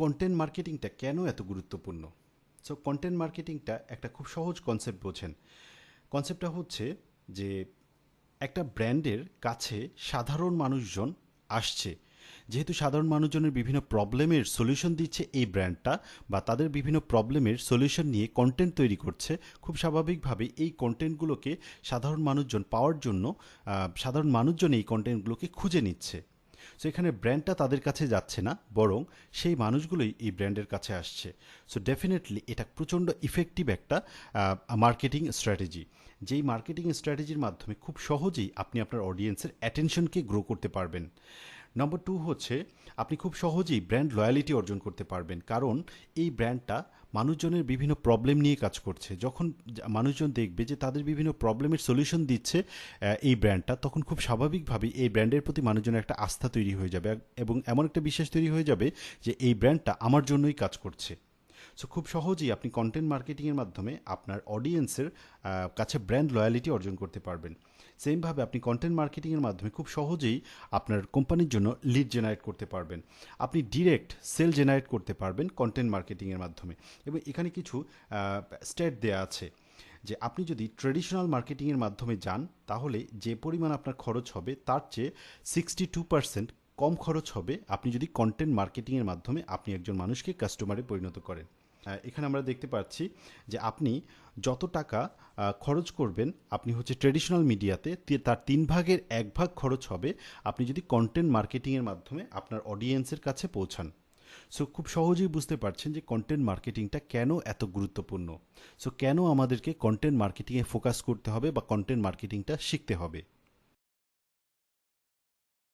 Content মার্কেটিংটা কেন এত গুরুত্বপূর্ণ? সো কন্টেন্ট মার্কেটিংটা একটা খুব সহজ কনসেপ্ট বোঝেন। কনসেপ্টটা হচ্ছে যে একটা ব্র্যান্ডের কাছে সাধারণ মানুষজন আসছে, যেহেতু সাধারণ মানুষজনের বিভিন্ন প্রবলেমের সলিউশন দিচ্ছে এই ব্র্যান্ডটা, বা তাদের বিভিন্ন প্রবলেমের সলিউশন নিয়ে কন্টেন্ট তৈরি করছে, খুব স্বাভাবিকভাবে এই কন্টেন্টগুলোকে সাধারণ মানুষজন পাওয়ার জন্য সাধারণ মানুষজন এই কন্টেন্টগুলোকে খুঁজে নিচ্ছে। সো এখানে ব্র্যান্ডটা তাদের কাছে যাচ্ছে না, বরং সেই মানুষগুলোই এই ব্র্যান্ডের কাছে আসছে। সো ডেফিনেটলি এটা প্রচণ্ড ইফেক্টিভ একটা মার্কেটিং স্ট্র্যাটেজি, যেই মার্কেটিং স্ট্র্যাটেজির মাধ্যমে খুব সহজেই আপনি আপনার অডিয়েন্সের অ্যাটেনশনকে গ্রো করতে পারবেন। নম্বর টু হচ্ছে আপনি খুব সহজেই ব্র্যান্ড লয়ালিটি অর্জন করতে পারবেন, কারণ এই ব্র্যান্ডটা মানুষজনের বিভিন্ন প্রবলেম নিয়ে কাজ করছে। যখন মানুষজন দেখবে যে তাদের বিভিন্ন প্রবলেমের সলিউশন দিচ্ছে এই ব্র্যান্ডটা, তখন খুব স্বাভাবিকভাবেই এই ব্র্যান্ডের প্রতি মানুষজনের একটা আস্থা তৈরি হয়ে যাবে, এবং এমন একটা বিশ্বাস তৈরি হয়ে যাবে যে এই ব্র্যান্ডটা আমার জন্যই কাজ করছে। সো খুব সহজেই আপনি কন্টেন্ট মার্কেটিংয়ের মাধ্যমে আপনার অডিয়েন্সের কাছে ব্র্যান্ড লয়ালিটি অর্জন করতে পারবেন। সেমভাবে আপনি কন্টেন্ট মার্কেটিংয়ের মাধ্যমে খুব সহজেই আপনার কোম্পানির জন্য লিড জেনারেট করতে পারবেন। আপনি ডিরেক্ট সেল জেনারেট করতে পারবেন কন্টেন্ট মার্কেটিংয়ের মাধ্যমে। এবং এখানে কিছু স্টেট দেয়া আছে যে আপনি যদি ট্রেডিশনাল মার্কেটিংয়ের মাধ্যমে যান, তাহলে যে পরিমাণ আপনার খরচ হবে তার চেয়ে 62% কম খরচ হবে আপনি যদি কন্টেন্ট মার্কেটিংয়ের মাধ্যমে আপনি একজন মানুষকে কাস্টমারে পরিণত করেন। এখানে আমরা দেখতে পাচ্ছি যে আপনি যত টাকা খরচ করবেন আপনি হচ্ছে ট্রেডিশনাল মিডিয়াতে, তার 3 ভাগের 1 ভাগ খরচ হবে আপনি যদি কন্টেন্ট মার্কেটিংয়ের মাধ্যমে আপনার অডিয়েন্সের কাছে পৌঁছান। সো খুব সহজেই বুঝতে পারছেন যে কন্টেন্ট মার্কেটিংটা কেন এত গুরুত্বপূর্ণ। সো কেন আমাদেরকে কন্টেন্ট মার্কেটিংয়ে ফোকাস করতে হবে বা কন্টেন্ট মার্কেটিংটা শিখতে হবে।